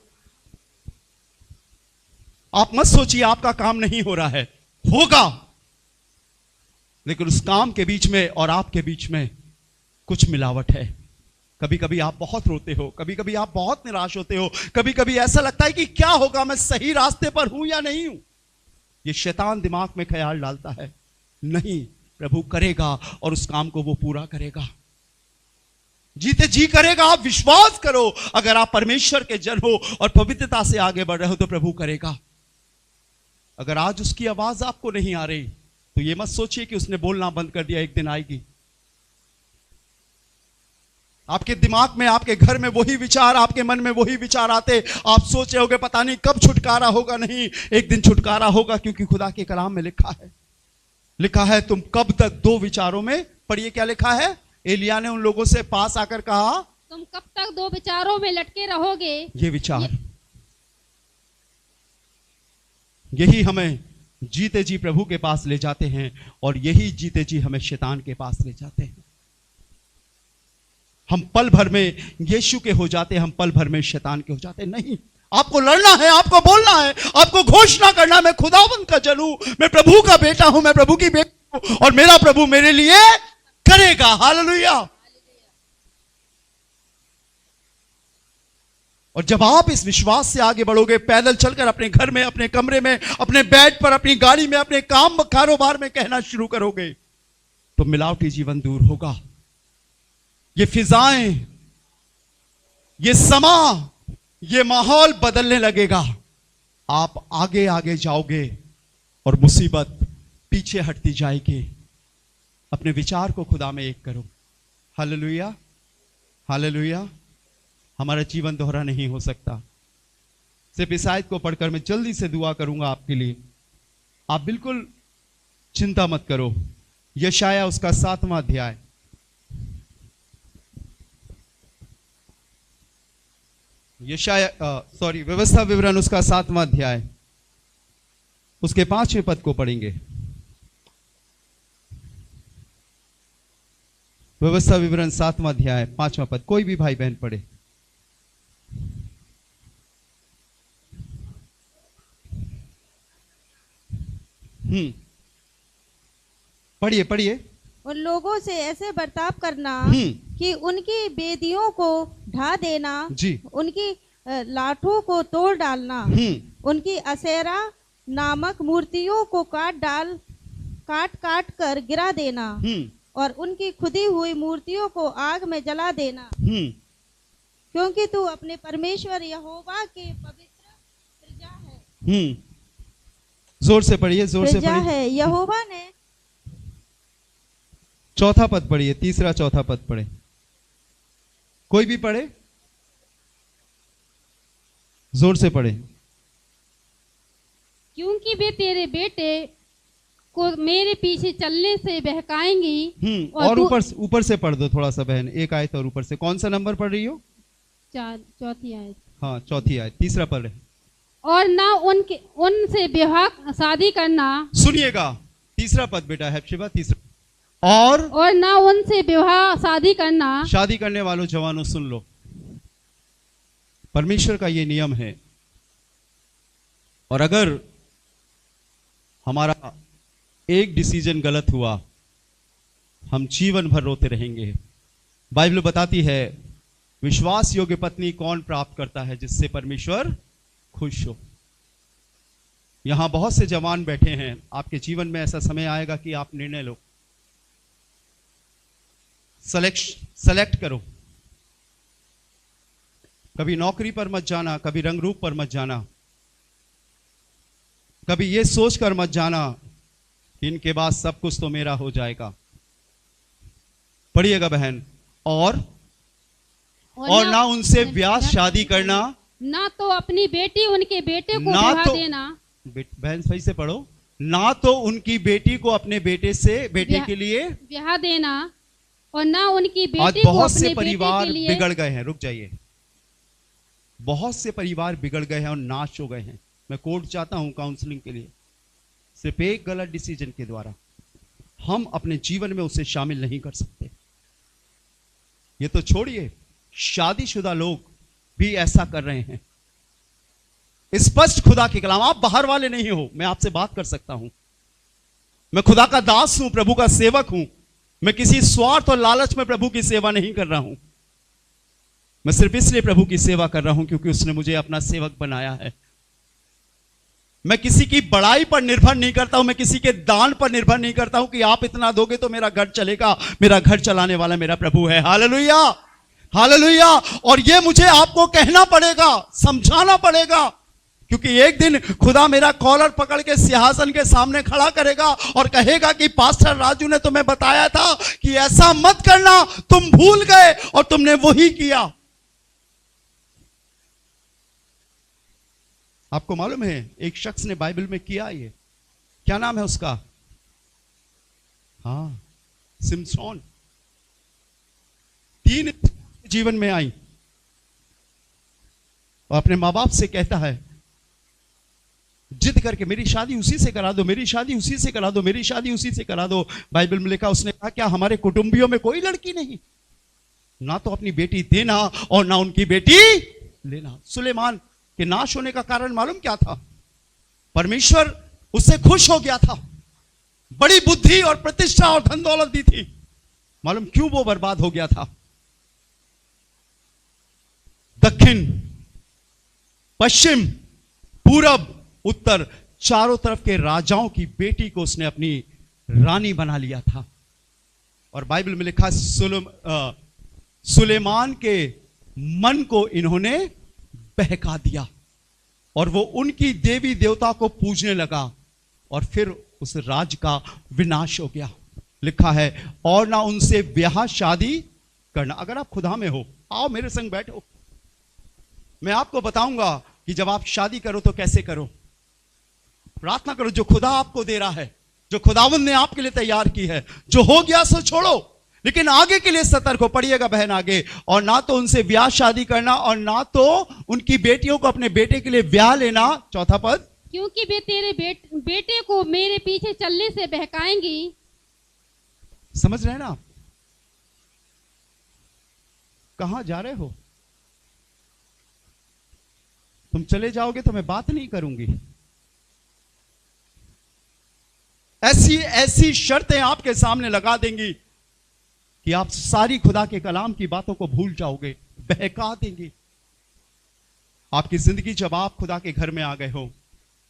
आप मत सोचिए आपका काम नहीं हो रहा है, होगा। लेकिन उस काम के बीच में और आपके बीच में कुछ मिलावट है। कभी कभी आप बहुत रोते हो, कभी कभी आप बहुत निराश होते हो, कभी कभी ऐसा लगता है कि क्या होगा, मैं सही रास्ते पर हूं या नहीं हूं। ये शैतान दिमाग में ख्याल डालता है। नहीं, प्रभु करेगा और उस काम को वो पूरा करेगा, जीते जी करेगा। आप विश्वास करो, अगर आप परमेश्वर के जन हो और पवित्रता से आगे बढ़ रहे हो तो प्रभु करेगा। अगर आज उसकी आवाज आपको नहीं आ रही तो ये मत सोचिए कि उसने बोलना बंद कर दिया, एक दिन आएगी। आपके दिमाग में, आपके घर में वही विचार, आपके मन में वही विचार आते, आप सोच रहे होगे पता नहीं कब छुटकारा होगा। नहीं, एक दिन छुटकारा होगा, क्योंकि खुदा के कलाम में लिखा है तुम कब तक दो विचारों में। पढ़िए क्या लिखा है। एलिया ने उन लोगों से पास आकर कहा, तुम कब तक दो विचारों में लटके रहोगे। ये विचार, यही हमें जीते जी प्रभु के पास ले जाते हैं और यही जीते जी हमें शैतान के पास ले जाते हैं। हम पल भर में यीशु के हो जाते हैं, हम पल भर में शैतान के हो जाते हैं। नहीं, आपको लड़ना है, आपको बोलना है, आपको घोषणा करना, मैं खुदावंद का जन हूं, मैं प्रभु का बेटा हूं, मैं प्रभु की बेटी हूं और मेरा प्रभु मेरे लिए करेगा। हालेलुया। और जब आप इस विश्वास से आगे बढ़ोगे, पैदल चलकर अपने घर में, अपने कमरे में, अपने बेड पर, अपनी गाड़ी में, अपने काम कारोबार में कहना शुरू करोगे तो मिलावटी जीवन दूर होगा। ये फिजाएं, ये समा, ये माहौल बदलने लगेगा। आप आगे आगे जाओगे और मुसीबत पीछे हटती जाएगी। अपने विचार को खुदा में एक करो। Hallelujah, hallelujah. हमारा जीवन दोहरा नहीं हो सकता। सिर्फ इस आयत को पढ़कर मैं जल्दी से दुआ करूंगा आपके लिए। आप बिल्कुल चिंता मत करो। यशाया उसका 7वां अध्याय, व्यवस्था विवरण उसका 7वां अध्याय, उसके 5वें पद को पढ़ेंगे। व्यवस्था विवरण 7वां अध्याय 5वां पद, कोई भी भाई बहन पढ़े। पढ़िए पढ़िए। उन लोगों से ऐसे बर्ताव करना कि उनकी वेदियों को ढा देना जी, उनकी लाठों को तोड़ डालना, उनकी असेरा नामक मूर्तियों को काट काट कर गिरा देना और उनकी खुदी हुई मूर्तियों को आग में जला देना, क्योंकि तू अपने परमेश्वर यहोवा के पवित्र प्रजा है। जोर से पढ़िए, जोर से प्रजा पढ़िए। है यहोवा ने। चौथा पद पढ़िए, तीसरा चौथा पद पढ़े, कोई भी पढ़े, जोर से पढ़े। क्योंकि वे तेरे बेटे को मेरे पीछे चलने से बहकाएंगी। और ऊपर से पढ़ दो थोड़ा सा बहन, एक आयत और ऊपर से। कौन सा नंबर पढ़ रही हो? चौथी आयत। हाँ, चौथी आयत, तीसरा पढ़ रहे। और ना उनसे विवाह शादी करना। सुनिएगा, तीसरा पद बेटा हेप्शिबा, तीसरा। और ना उनसे विवाह शादी करना। शादी करने वालों जवानों सुन लो, परमेश्वर का ये नियम है। और अगर हमारा एक डिसीजन गलत हुआ, हम जीवन भर रोते रहेंगे। बाइबल बताती है विश्वास योग्य पत्नी कौन प्राप्त करता है? जिससे परमेश्वर खुश हो। यहां बहुत से जवान बैठे हैं, आपके जीवन में ऐसा समय आएगा कि आप निर्णय लो, सेलेक्ट करो। कभी नौकरी पर मत जाना, कभी रंग रूप पर मत जाना, कभी ये सोचकर मत जाना कि इनके बाद सब कुछ तो मेरा हो जाएगा। पढ़िएगा बहन। और ना उनसे ब्याह शादी करना, ना तो अपनी बेटी उनके बेटे को ब्याह देना। बहन सही से पढ़ो। ना तो उनकी बेटी को अपने बेटे के लिए ब्याह देना, और ना उनकी बेटी आज को बहुत अपने से परिवार बेटे के लिए। बिगड़ गए हैं। रुक जाइए, बहुत से परिवार बिगड़ गए हैं और नाश हो गए हैं। मैं कोर्ट चाहता हूं काउंसलिंग के लिए। सिर्फ एक गलत डिसीजन के द्वारा हम अपने जीवन में उसे शामिल नहीं कर सकते। ये तो छोड़िए, शादीशुदा लोग भी ऐसा कर रहे हैं। स्पष्ट खुदा के कलाम, आप बाहर वाले नहीं हो, मैं आपसे बात कर सकता हूं। मैं खुदा का दास हूं, प्रभु का सेवक हूं। मैं किसी स्वार्थ और लालच में प्रभु की सेवा नहीं कर रहा हूं। मैं सिर्फ इसलिए प्रभु की सेवा कर रहा हूं क्योंकि उसने मुझे अपना सेवक बनाया है। मैं किसी की बड़ाई पर निर्भर नहीं करता हूं, मैं किसी के दान पर निर्भर नहीं करता हूं कि आप इतना दोगे तो मेरा घर चलेगा। मेरा घर चलाने वाला मेरा प्रभु है। Hallelujah, hallelujah. और ये मुझे आपको कहना पड़ेगा, समझाना पड़ेगा, क्योंकि एक दिन खुदा मेरा कॉलर पकड़ के सिंहासन के सामने खड़ा करेगा और कहेगा कि पास्टर राजू ने तुम्हें बताया था कि ऐसा मत करना, तुम भूल गए और तुमने वही किया। आपको मालूम है एक शख्स ने बाइबल में किया ये, क्या नाम है उसका? हाँ, सिमसोन। 3 जीवन में आई और अपने मां बाप से कहता है, जिद करके मेरी शादी उसी से करा दो, मेरी शादी उसी से करा दो, मेरी शादी उसी से करा दो। बाइबल में लिखा, उसने कहा क्या हमारे कुटुंबियों में कोई लड़की नहीं? ना तो अपनी बेटी देना और ना उनकी बेटी लेना। सुलेमान के नाश होने का कारण मालूम क्या था? परमेश्वर उससे खुश हो गया था, बड़ी बुद्धि और प्रतिष्ठा और धन दौलत दी थी। मालूम क्यों वो बर्बाद हो गया था? दक्षिण, पश्चिम, पूरब, उत्तर, चारों तरफ के राजाओं की बेटी को उसने अपनी रानी बना लिया था। और बाइबल में लिखा, सुलेमान के मन को इन्होंने बहका दिया और वो उनकी देवी देवता को पूजने लगा और फिर उस राज का विनाश हो गया। लिखा है, और ना उनसे ब्याह शादी करना। अगर आप खुदा में हो, आओ मेरे संग बैठो, मैं आपको बताऊंगा कि जब आप शादी करो तो कैसे करो। प्रार्थना करो जो खुदा आपको दे रहा है, जो खुदावंद ने आपके लिए तैयार की है। जो हो गया सो छोड़ो, लेकिन आगे के लिए सतर्क हो। पढ़िएगा बहन आगे। और ना तो उनसे ब्याह शादी करना और ना तो उनकी बेटियों को अपने बेटे के लिए ब्याह लेना। चौथा पद, क्योंकि वे तेरे बेटे को मेरे पीछे चलने से बहकाएंगी। समझ रहे हैं ना आप? कहां जा रहे हो? तुम चले जाओगे तो मैं बात नहीं करूंगी। ऐसी ऐसी शर्तें आपके सामने लगा देंगी कि आप सारी खुदा के कलाम की बातों को भूल जाओगे, बहका देंगी आपकी जिंदगी। जब आप खुदा के घर में आ गए हो,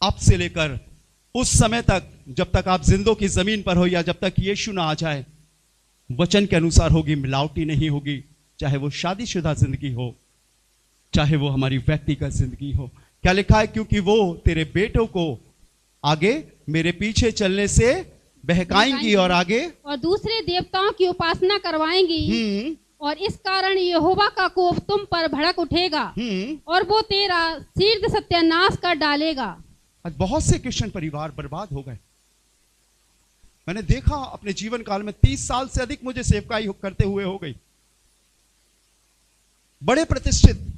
अब से लेकर उस समय तक जब तक आप जिंदों की जमीन पर हो या जब तक यीशु ना आ जाए, वचन के अनुसार होगी, मिलावटी नहीं होगी। चाहे वो शादीशुदा जिंदगी हो, चाहे वो हमारी व्यक्तिगत जिंदगी हो। क्या लिखा है? क्योंकि वो तेरे बेटों को आगे मेरे पीछे चलने से बहकाएंगी और आगे और दूसरे देवताओं की उपासना करवाएंगी। और इस कारण यहोवा का कोप तुम पर भड़क उठेगा और वो तेरा शीघ्र सत्यानाश कर डालेगा। आज बहुत से क्रिश्चियन परिवार बर्बाद हो गए। मैंने देखा अपने जीवन काल में 30 साल से अधिक मुझे सेवकाई करते हुए हो गई, बड़े प्रतिष्ठित।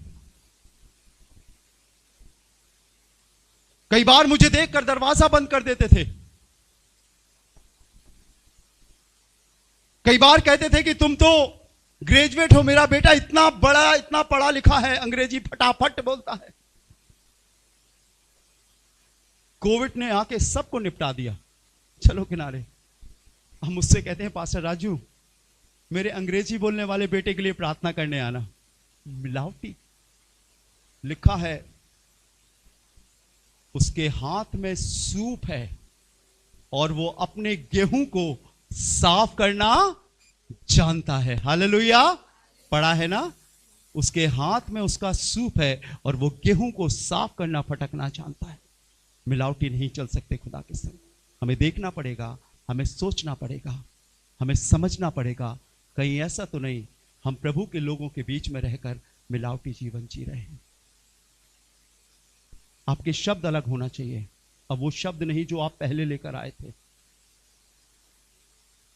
कई बार मुझे देखकर दरवाजा बंद कर देते थे, कई बार कहते थे कि तुम तो ग्रेजुएट हो, मेरा बेटा इतना बड़ा, इतना पढ़ा लिखा है, अंग्रेजी फटाफट बोलता है। कोविड ने आके सबको निपटा दिया, चलो किनारे। हम मुझसे कहते हैं पास्टर राजू, मेरे अंग्रेजी बोलने वाले बेटे के लिए प्रार्थना करने आना। मिलावटी लिखा है, उसके हाथ में सूप है और वो अपने गेहूं को साफ करना जानता है। हालेलुया, पढ़ा है ना, उसके हाथ में उसका सूप है और वो गेहूं को साफ करना, फटकना जानता है। मिलावटी नहीं चल सकते खुदा के संग। हमें देखना पड़ेगा, हमें सोचना पड़ेगा, हमें समझना पड़ेगा, कहीं ऐसा तो नहीं हम प्रभु के लोगों के बीच में रहकर मिलावटी जीवन जी रहे हैं। आपके शब्द अलग होना चाहिए, अब वो शब्द नहीं जो आप पहले लेकर आए थे।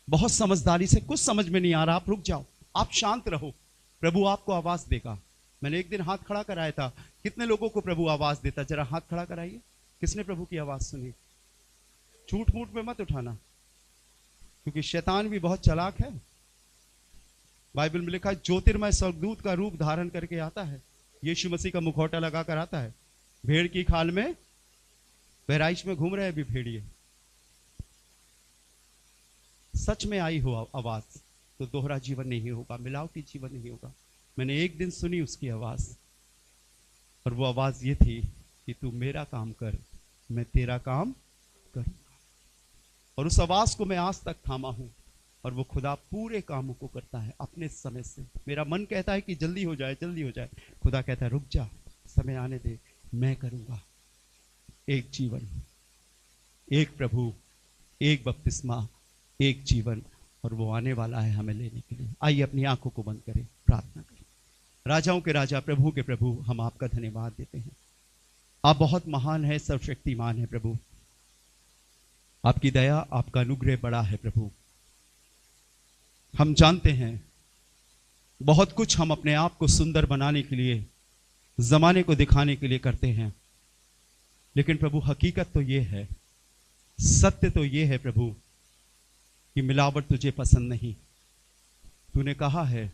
बहुत समझदारी से, कुछ समझ में नहीं आ रहा, आप रुक जाओ, आप शांत रहो, प्रभु आपको आवाज देगा। मैंने एक दिन हाथ खड़ा कराया था, कितने लोगों को प्रभु आवाज देता, जरा हाथ खड़ा कराइए। किसने प्रभु की आवाज सुनी? झूठ मूठ में मत उठाना, क्योंकि शैतान भी बहुत चालाक है। बाइबल में लिखा है ज्योतिर्मय स्वर्गदूत का रूप धारण करके आता है, यीशु मसीह का मुखौटा लगाकर आता है, भेड़ की खाल में बहराइच में घूम रहे हैं अभी भेड़िए। सच में आई हो आवाज तो दोहरा जीवन नहीं होगा, मिलावटी जीवन नहीं होगा। मैंने एक दिन सुनी उसकी आवाज, और वो आवाज ये थी कि तू मेरा काम कर, मैं तेरा काम करूंगा। और उस आवाज को मैं आज तक थामा हूं, और वो खुदा पूरे कामों को करता है अपने समय से। मेरा मन कहता है कि जल्दी हो जाए, जल्दी हो जाए, खुदा कहता है रुक जा, समय आने दे, मैं करूंगा। एक जीवन, एक प्रभु, एक बपतिस्मा, एक जीवन, और वो आने वाला है हमें लेने के लिए। आइए अपनी आंखों को बंद करें, प्रार्थना करें। राजाओं के राजा, प्रभु के प्रभु, हम आपका धन्यवाद देते हैं। आप बहुत महान है, सर्वशक्तिमान है प्रभु। आपकी दया, आपका अनुग्रह बड़ा है प्रभु। हम जानते हैं बहुत कुछ हम अपने आप को सुंदर बनाने के लिए, जमाने को दिखाने के लिए करते हैं, लेकिन प्रभु हकीकत तो ये है, सत्य तो ये है प्रभु कि मिलावट तुझे पसंद नहीं। तूने कहा है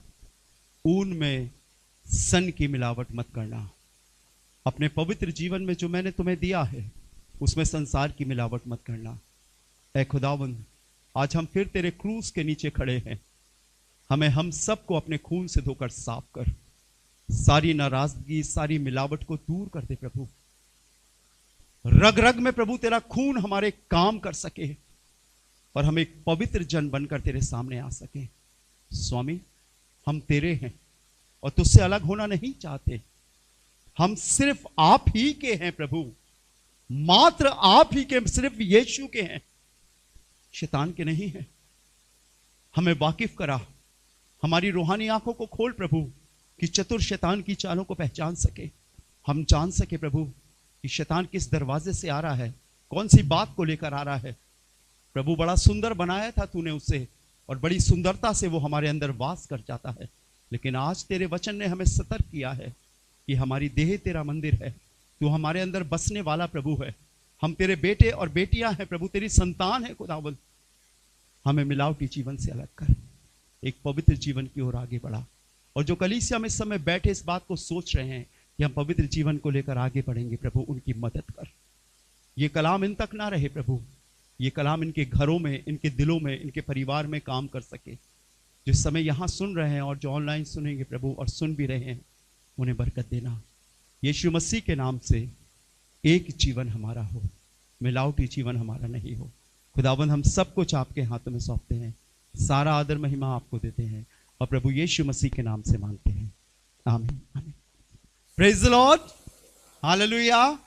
ऊन में सन की मिलावट मत करना। अपने पवित्र जीवन में जो मैंने तुम्हें दिया है उसमें संसार की मिलावट मत करना। ऐ खुदावंद, आज हम फिर तेरे क्रूस के नीचे खड़े हैं, हमें हम सबको अपने खून से धोकर साफ कर, सारी नाराजगी, सारी मिलावट को दूर कर दे प्रभु। रग रग में प्रभु तेरा खून हमारे काम कर सके और हम एक पवित्र जन बनकर तेरे सामने आ सके। स्वामी, हम तेरे हैं और तुझसे अलग होना नहीं चाहते। हम सिर्फ आप ही के हैं प्रभु, मात्र आप ही के, सिर्फ यीशु के हैं, शैतान के नहीं हैं। हमें वाकिफ करा, हमारी रूहानी आंखों को खोल प्रभु, कि चतुर शैतान की चालों को पहचान सके। हम जान सके प्रभु कि शैतान किस दरवाजे से आ रहा है, कौन सी बात को लेकर आ रहा है। प्रभु, बड़ा सुंदर बनाया था तूने उसे, और बड़ी सुंदरता से वो हमारे अंदर वास कर जाता है, लेकिन आज तेरे वचन ने हमें सतर्क किया है कि हमारी देह तेरा मंदिर है, तू हमारे अंदर बसने वाला प्रभु है। हम तेरे बेटे और बेटियां हैं प्रभु, तेरी संतान है खुदावंद। हमें मिलावटी जीवन से अलग कर, एक पवित्र जीवन की ओर आगे बढ़ा। और जो कलीसिया में इस समय बैठे इस बात को सोच रहे हैं कि हम पवित्र जीवन को लेकर आगे बढ़ेंगे प्रभु, उनकी मदद कर। ये कलाम इन तक ना रहे प्रभु, ये कलाम इनके घरों में, इनके दिलों में, इनके परिवार में काम कर सके। जिस समय यहाँ सुन रहे हैं और जो ऑनलाइन सुनेंगे प्रभु और सुन भी रहे हैं, उन्हें बरकत देना। यीशु मसीह के नाम से एक जीवन हमारा हो, मिलावटी जीवन हमारा नहीं हो। खुदावंद, हम सब कुछ आपके हाथों में सौंपते हैं, सारा आदर महिमा आपको देते हैं और प्रभु यीशु मसीह के नाम से मांगते हैं, आमीन आमीन। Praise the Lord, hallelujah.